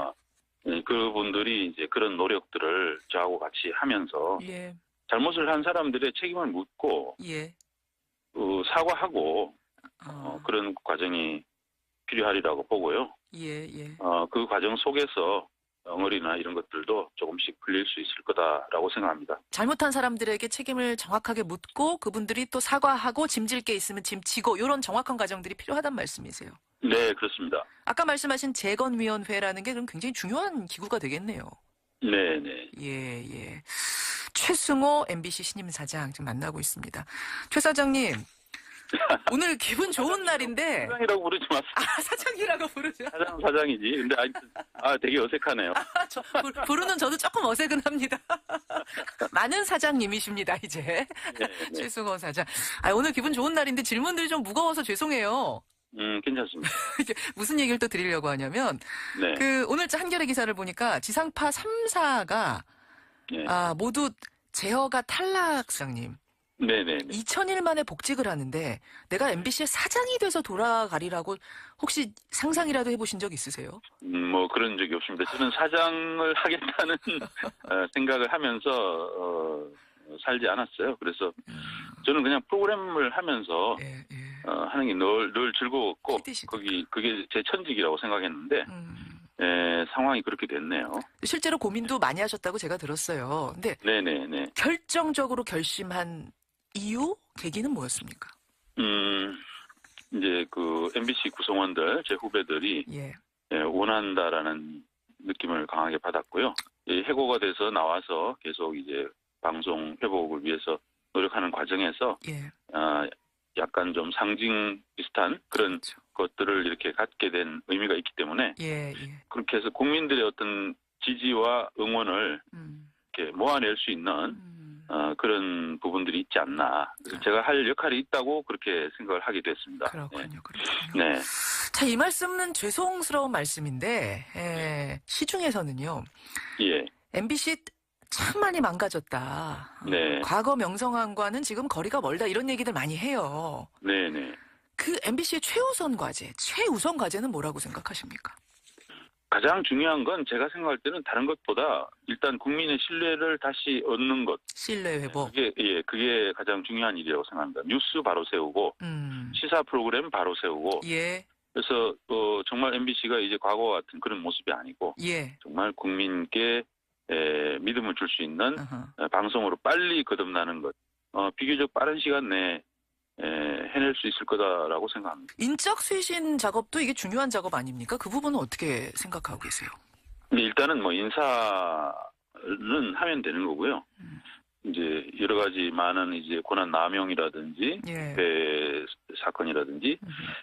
그분들이 이제 그런 노력들을 저하고 같이 하면서 예. 잘못을 한 사람들의 책임을 묻고 예. 사과하고 그런 과정이 필요하리라고 보고요. 예. 예. 그 과정 속에서 엉어리나 이런 것들도 조금씩 풀릴 수 있을 거다라고 생각합니다. 잘못한 사람들에게 책임을 정확하게 묻고 그분들이 또 사과하고 짐질 게 있으면 짐지고 이런 정확한 과정들이 필요하단 말씀이세요. 네, 그렇습니다. 아까 말씀하신 재건위원회라는 게 그럼 굉장히 중요한 기구가 되겠네요. 네, 네. 예. 최승호 MBC 신임 사장 지금 만나고 있습니다. 최 사장님, 오늘 기분 좋은 날인데. 사장이라고 부르지 마세요. 사장이라고 부르죠. 사장이지. 근데 되게 어색하네요. 부르는 저도 조금 어색은 합니다. 많은 사장님이십니다, 이제. 네. 최승호 사장. 오늘 기분 좋은 날인데 질문들이 좀 무거워서 죄송해요. 괜찮습니다. 무슨 얘기를 또 드리려고 하냐면, 네. 오늘 한겨레 기사를 보니까 지상파 3사가, 네. 모두 제어가 탈락, 사장님. 네네. 2000일 만에 복직을 하는데 내가 MBC의 사장이 돼서 돌아가리라고 혹시 상상이라도 해보신 적 있으세요? 뭐 그런 적이 없습니다. 저는 사장을 하겠다는 생각을 하면서 살지 않았어요. 그래서 저는 그냥 프로그램을 하면서 하는 게 늘 즐거웠고 그게 제 천직이라고 생각했는데 상황이 그렇게 됐네요. 실제로 고민도 많이 하셨다고 제가 들었어요. 근데 네네네. 결정적으로 결심한 이유? 계기는 뭐였습니까? 이제 그 MBC 구성원들, 제 후배들이 원한다라는 느낌을 강하게 받았고요. 해고가 돼서 나와서 계속 이제 방송 회복을 위해서 노력하는 과정에서 약간 좀 상징 비슷한 그런 것들을 이렇게 갖게 된 의미가 있기 때문에 그렇게 해서 국민들의 어떤 지지와 응원을 이렇게 모아낼 수 있는 그런 부분들이 있지 않나. 그래서 제가 할 역할이 있다고 그렇게 생각을 하게 됐습니다. 그렇군요. 네. 자, 이 말씀은 죄송스러운 말씀인데 시중에서는요. MBC 참 많이 망가졌다. 네. 과거 명성황과는 지금 거리가 멀다 이런 얘기들 많이 해요. 네네. 그 MBC의 최우선 과제는 뭐라고 생각하십니까? 가장 중요한 건 제가 생각할 때는 다른 것보다 일단 국민의 신뢰를 다시 얻는 것. 신뢰 회복. 그게 가장 중요한 일이라고 생각합니다. 뉴스 바로 세우고 시사 프로그램 바로 세우고. 그래서 정말 MBC가 이제 과거와 같은 그런 모습이 아니고 정말 국민께 믿음을 줄 수 있는 방송으로 빨리 거듭나는 것. 비교적 빠른 시간 내에 해낼 수 있을 거다라고 생각합니다. 인적 쇄신 작업도 이게 중요한 작업 아닙니까? 그 부분은 어떻게 생각하고 계세요? 일단은 뭐 인사는 하면 되는 거고요. 이제 여러 가지 많은 이제 권한 남용이라든지 배 사건이라든지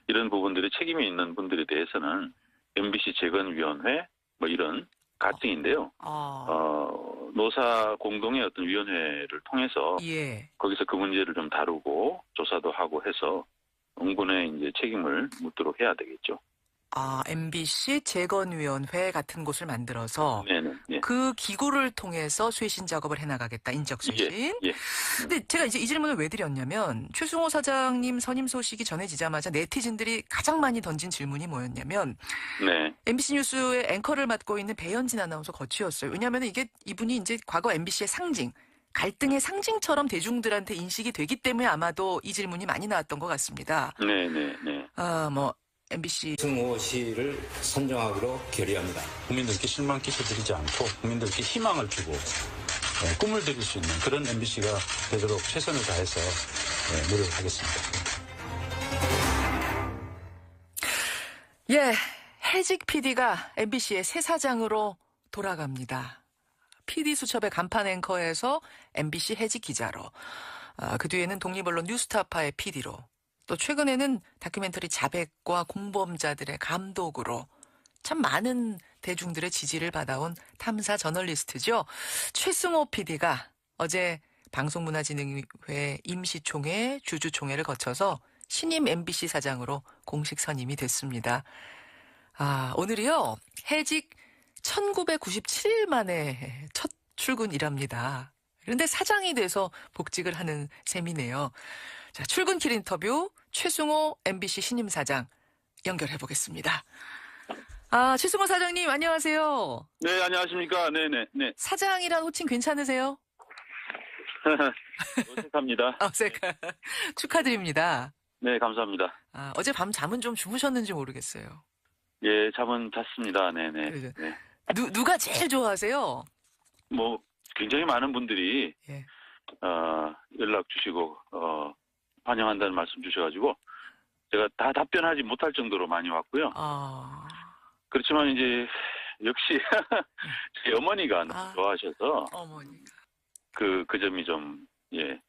이런 부분들이 책임이 있는 분들에 대해서는 MBC 재건위원회 뭐 이런 가칭인데요. 노사 공동의 어떤 위원회를 통해서 거기서 그 문제를 좀 다루고 조사도 하고 해서 응분의 이제 책임을 묻도록 해야 되겠죠. MBC 재건위원회 같은 곳을 만들어서 네네. 그 기구를 통해서 쇄신 작업을 해나가겠다. 인적 쇄신. 근데 제가 이제 이 질문을 왜 드렸냐면 최승호 사장님 선임 소식이 전해지자마자 네티즌들이 가장 많이 던진 질문이 뭐였냐면 MBC 뉴스의 앵커를 맡고 있는 배현진 아나운서 거취였어요. 왜냐하면 이분이 이제 과거 MBC의 상징, 갈등의 상징처럼 대중들한테 인식이 되기 때문에 아마도 이 질문이 많이 나왔던 것 같습니다. 네네네. MBC 승호 씨를 선정하기로 결의합니다. 국민들께 실망 끼쳐드리지 않고 국민들께 희망을 주고 꿈을 드릴 수 있는 그런 MBC가 되도록 최선을 다해서 노력하겠습니다. 해직 PD가 MBC의 새 사장으로 돌아갑니다. PD 수첩의 간판 앵커에서 MBC 해직 기자로, 그 뒤에는 독립언론 뉴스타파의 PD로, 또 최근에는 다큐멘터리 자백과 공범자들의 감독으로 참 많은 대중들의 지지를 받아온 탐사 저널리스트죠. 최승호 PD가 어제 방송문화진흥회 임시총회, 주주총회를 거쳐서 신임 MBC 사장으로 공식 선임이 됐습니다. 오늘이요. 해직 1997일 만에 첫 출근이랍니다. 그런데 사장이 돼서 복직을 하는 셈이네요. 자, 출근길 인터뷰 최승호 MBC 신임 사장 연결해 보겠습니다. 최승호 사장님 안녕하세요. 네, 안녕하십니까. 네네. 사장이란 호칭 괜찮으세요? 어색합니다. 축하드립니다. 네, 감사합니다. 어제 밤 잠은 좀 주무셨는지 모르겠어요. 잠은 잤습니다. 네네. 누가 제일 좋아하세요? 뭐 굉장히 많은 분들이 예. 연락 주시고 환영한다는 말씀 주셔가지고 제가 다 답변하지 못할 정도로 많이 왔고요. 그렇지만 이제 역시 제 어머니가 너무 좋아하셔서 어머니가 그 점이 좀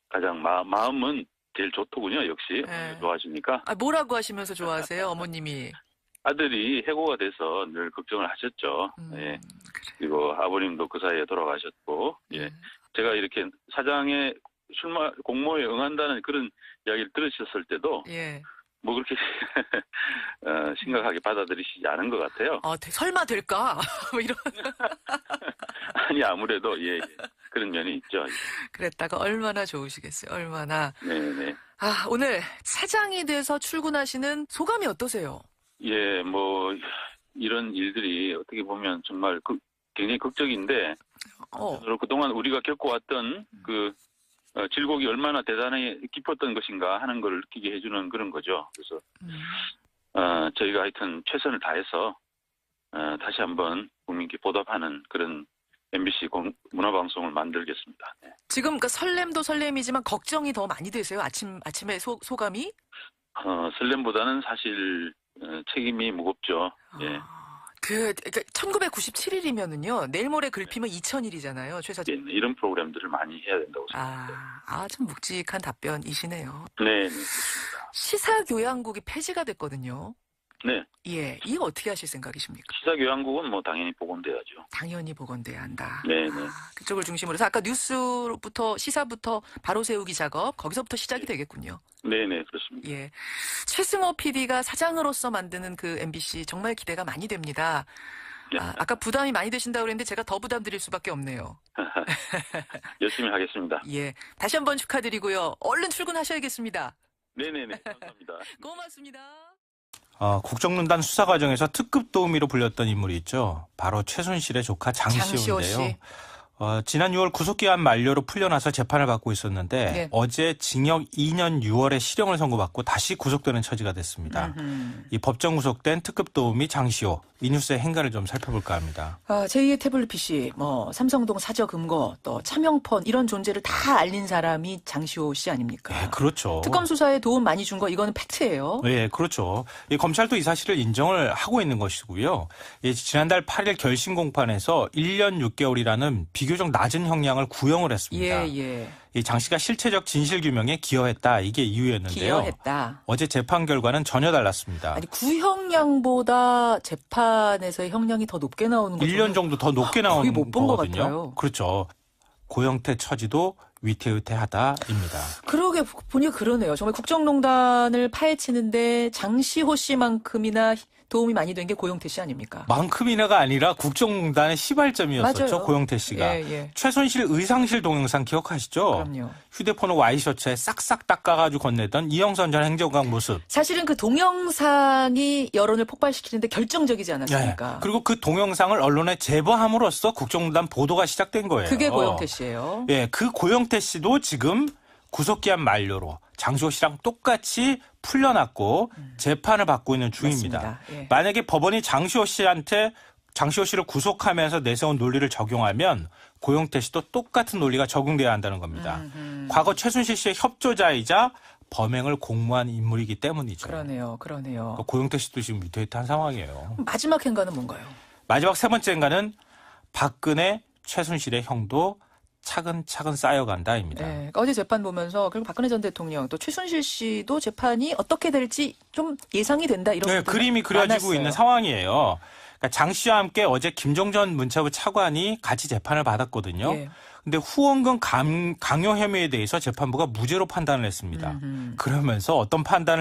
가장 마음은 제일 좋더군요. 역시 좋아하시니까. 뭐라고 하시면서 좋아하세요, 어머님이? 아들이 해고가 돼서 늘 걱정을 하셨죠. 예. 그리고 아버님도 그 사이에 돌아가셨고, 제가 이렇게 사장의 공모에 응한다는 그런 이야기를 들으셨을 때도, 뭐 그렇게 심각하게 받아들이시지 않은 것 같아요. 설마 될까? 뭐 이런. 아니, 아무래도, 그런 면이 있죠. 그랬다가 얼마나 좋으시겠어요, 얼마나. 네네. 오늘 사장이 돼서 출근하시는 소감이 어떠세요? 뭐, 이런 일들이 어떻게 보면 정말 굉장히 극적인데, 그동안 우리가 겪어왔던 질곡이 얼마나 대단히 깊었던 것인가 하는 걸 느끼게 해주는 그런 거죠. 그래서, 저희가 하여튼 최선을 다해서, 다시 한번 국민께 보답하는 그런 MBC 문화방송을 만들겠습니다. 네. 지금 설렘도 설렘이지만 걱정이 더 많이 되세요? 아침에 소감이? 설렘보다는 사실, 책임이 무겁죠. 예. 1997일이면은요, 내일 모레 글피면 2000일이잖아요, 최 사장. 이런 프로그램들을 많이 해야 된다고 생각합니다. 참 묵직한 답변이시네요. 네, 그렇습니다. 시사교양국이 폐지가 됐거든요. 네. 이거 어떻게 하실 생각이십니까? 시사교양국은 뭐 당연히 복원돼야죠. 당연히 복원돼야 한다. 네. 그쪽을 중심으로 해서 아까 뉴스부터 시사부터 바로 세우기 작업, 거기서부터 시작이 되겠군요. 네네, 그렇습니다. 최승호 PD가 사장으로서 만드는 그 MBC 정말 기대가 많이 됩니다. 아까 부담이 많이 되신다고 그랬는데 제가 더 부담 드릴 수밖에 없네요. 열심히 하겠습니다. 다시 한번 축하드리고요. 얼른 출근하셔야겠습니다. 네네네, 감사합니다. 고맙습니다. 국정농단 수사 과정에서 특급 도우미로 불렸던 인물이 있죠. 바로 최순실의 조카 장시호인데요. 지난 6월 구속기한 만료로 풀려나서 재판을 받고 있었는데 어제 징역 2년 6월에 실형을 선고받고 다시 구속되는 처지가 됐습니다. 이 법정 구속된 특급 도우미 장시호, 이 뉴스의 행간을 좀 살펴볼까 합니다. 제2의 태블릿 PC, 삼성동 사저 금고, 또 차명폰 이런 존재를 다 알린 사람이 장시호 씨 아닙니까? 네, 그렇죠. 특검 수사에 도움 많이 준 거 이거는 팩트예요. 네, 그렇죠. 검찰도 이 사실을 인정을 하고 있는 것이고요. 지난달 8일 결심 공판에서 1년 6개월이라는 비교적 낮은 형량을 구형을 했습니다. 이 장 씨가 실체적 진실 규명에 기여했다, 이게 이유였는데요. 기여했다. 어제 재판 결과는 전혀 달랐습니다. 구형량보다 재판에서의 형량이 더 높게 나오는 거죠. 1년 정도 더 높게 나오는 거의 못 본 것 거거든요. 같아요. 그렇죠. 고영태 처지도 위태위태하다입니다. 그러게 보니 그러네요. 정말 국정농단을 파헤치는데 장시호 씨만큼이나 도움이 많이 된 게 고영태 씨 아닙니까? 만큼이나가 아니라 국정농단의 시발점이었었죠. 맞아요. 고영태 씨가. 최순실 의상실 동영상 기억하시죠? 그럼요. 휴대폰을 와이셔츠에 싹싹 닦아가지고 건네던 이영선 전 행정관 모습. 사실은 그 동영상이 여론을 폭발시키는데 결정적이지 않았습니까? 그리고 그 동영상을 언론에 제보함으로써 국정농단 보도가 시작된 거예요. 그게 고영태 씨예요. 그 고영태 씨도 지금 구속기한 만료로 장시호 씨랑 똑같이 풀려났고 재판을 받고 있는 중입니다. 만약에 법원이 장시호 씨를 구속하면서 내세운 논리를 적용하면 고영태 씨도 똑같은 논리가 적용돼야 한다는 겁니다. 과거 최순실 씨의 협조자이자 범행을 공모한 인물이기 때문이죠. 그러네요. 고영태 씨도 지금 위태위태한 상황이에요. 마지막 행간은 뭔가요? 마지막 세 번째 행간은 박근혜, 최순실의 형도 차근차근 쌓여간다입니다. 어제 재판 보면서 결국 박근혜 전 대통령 또 최순실 씨도 재판이 어떻게 될지 좀 예상이 된다 이런 그림이 그려지고 있는 상황이에요. 그러니까 장 씨와 함께 어제 김종전 문체부 차관이 같이 재판을 받았거든요. 근데 후원금 강요 혐의에 대해서 재판부가 무죄로 판단을 했습니다. 그러면서 어떤 판단을